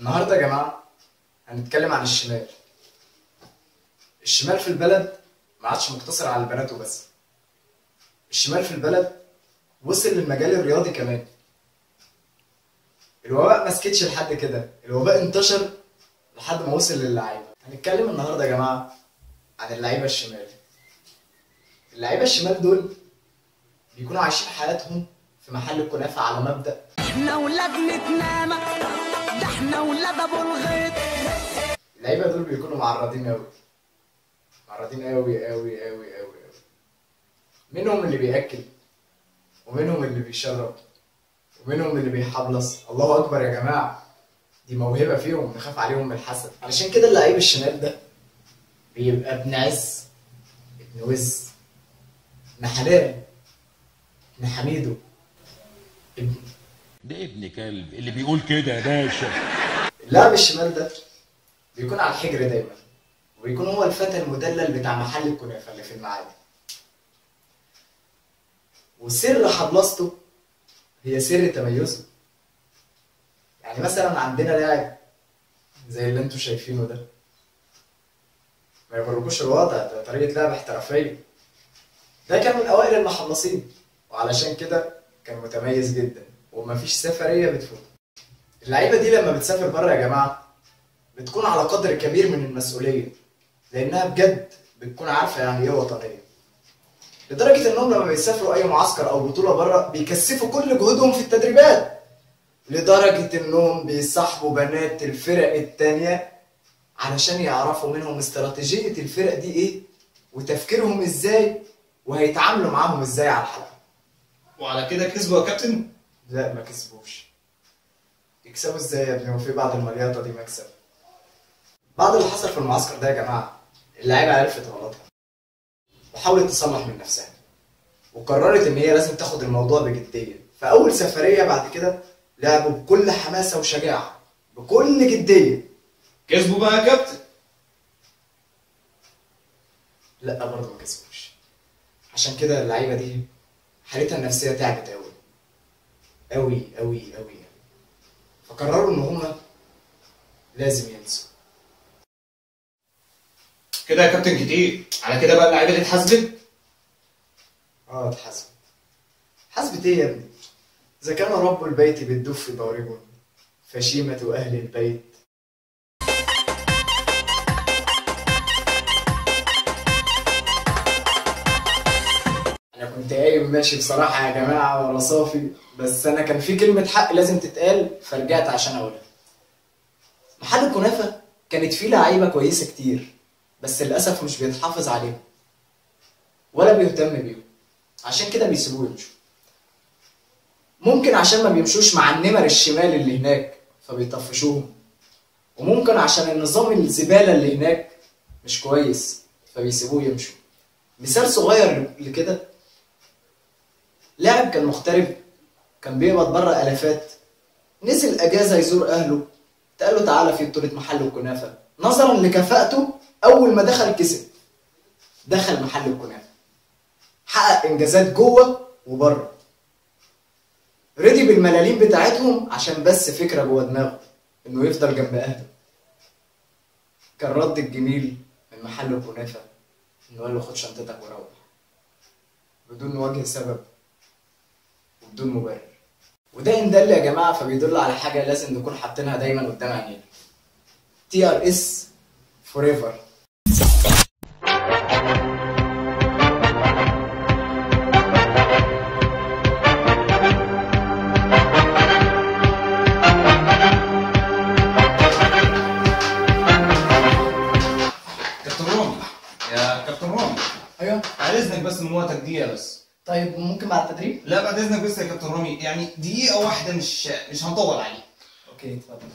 النهارده يا جماعه هنتكلم عن الشمال. الشمال في البلد ما عادش مقتصر على البنات وبس. الشمال في البلد وصل للمجال الرياضي كمان. الوباء ما سكتش لحد كده، الوباء انتشر لحد ما وصل للعيبه. هنتكلم النهارده يا جماعه عن اللعيبه الشمال. اللعيبه الشمال دول بيكونوا عايشين حياتهم في محل الكنافه على مبدأ احنا ولاد نتنامى، ده احنا ولاد ابو الغيط. اللعيبه دول بيكونوا معرضين قوي، معرضين قوي قوي قوي قوي قوي. منهم اللي بياكل، ومنهم اللي بيشرب، ومنهم اللي بيحبلص. الله اكبر يا جماعه، دي موهبه فيهم نخاف عليهم من الحسد. علشان كده اللعيب الشمال ده بيبقى ابن عز، ابن وز، ابن حلال، ابن حميدو، ده ابن كلب اللي بيقول كده يا باشا. اللاعب الشمال ده بيكون على الحجر دايما، وبيكون هو الفتى المدلل بتاع محل الكنافه اللي في المعادي. وسر حبلسته هي سر تميزه. يعني مثلا عندنا لاعب زي اللي انتوا شايفينه ده، ما يغركوش الوضع، ده طريقه لعب احترافيه. ده كان من اوائل المحلصين، وعلشان كده كان متميز جدا ومفيش سفريه بتفوت. اللعيبه دي لما بتسافر بره يا جماعه بتكون على قدر كبير من المسؤوليه، لانها بجد بتكون عارفه يعني ايه وطنيه. لدرجه انهم لما بيسافروا اي معسكر او بطوله بره بيكثفوا كل جهودهم في التدريبات، لدرجه انهم بيصاحبوا بنات الفرق التانيه علشان يعرفوا منهم استراتيجيه الفرق دي ايه، وتفكيرهم ازاي، وهيتعاملوا معاهم ازاي على الحلبة. وعلى كده كسبوا يا كابتن؟ لا ما كسبوش. يكسبوا ازاي يا ابني وفي بعد المليطه دي مكسب؟ بعد اللي حصل في المعسكر ده يا جماعه اللعيبه عرفت غلطها وحاولت تصلح من نفسها، وقررت ان هي لازم تاخد الموضوع بجديه. فاول سفريه بعد كده لعبوا بكل حماسه وشجاعه بكل جديه. كسبوا بقى يا كابتن؟ لا برضه ما كسبوش. عشان كده اللعيبه دي حالتها النفسيه تعبت قوي قوي قوي قوي، فقرروا ان هما لازم ينسوا. كده يا كابتن كتير، على كده بقى اللعيبه دي اتحاسبت؟ اتحاسبت. حاسبت ايه يا ابني؟ اذا كان رب البيت بالدف ضارب فشيمة اهل البيت. انا كنت قايم ماشي بصراحة يا جماعة ورا صافي، بس انا كان في كلمة حق لازم تتقال فرجعت عشان اقولها. محل الكنافة كانت فيه لعيبة كويسة كتير، بس للأسف مش بيتحافظ عليهم ولا بيهتم بيهم، عشان كده بيسيبوه يمشوا. ممكن عشان ما بيمشوش مع النمر الشمال اللي هناك فبيطفشوهم، وممكن عشان النظام الزبالة اللي هناك مش كويس فبيسيبوه يمشوا. مثال صغير لكده، لاعب كان مغترب كان بيقبض بره آلافات، نزل أجازة يزور أهله، قال له تعالى في بطولة محل الكنافة. نظرا لكفاءته أول ما دخل كسب، دخل محل الكنافة حقق إنجازات جوه وبره، رضي بالملاليم بتاعتهم عشان بس فكرة جوه دماغه إنه يفضل جنب أهله. كان رد الجميل من محل الكنافة إنه قال له خد شنطتك وروح، بدون وجه سبب وبدون مبرر. وده إن دل يا جماعة فبيدل على حاجة لازم نكون حاطينها دايما قدام عينينا: TRS forever. كابتن رامي ايوه بعد اذنك بس من وقتك دقيقه بس. طيب ممكن بعد التدريب؟ لا بعد اذنك بس يا كابتن رامي، يعني دقيقه واحده، مش هنطول عليك. اوكي اتفضل.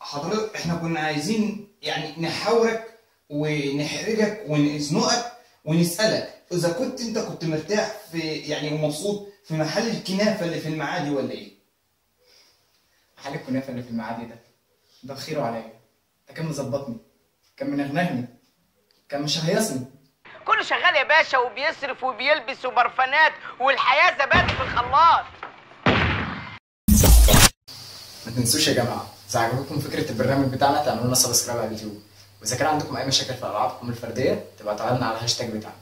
حضرتك احنا كنا عايزين يعني نحاورك ونحرجك ونزنقك ونسالك اذا كنت مرتاح في يعني ومبسوط في محل الكنافه اللي في المعادي ولا ايه؟ محل الكنافه اللي في المعادي ده بخيره عليا، ده كان مظبطني، كان منغنغني، كان مشهيصني. كله شغال يا باشا وبيصرف وبيلبس وبرفانات والحياه زبادي في الخلاط. ما تنسوش يا جماعه اذا عجبتكم فكره البرنامج بتاعنا تعملوا لنا سبسكرايب على اليوتيوب، واذا كان عندكم اي مشاكل في العابكم الفرديه تبعتوها لنا على الهاشتاج بتاعنا.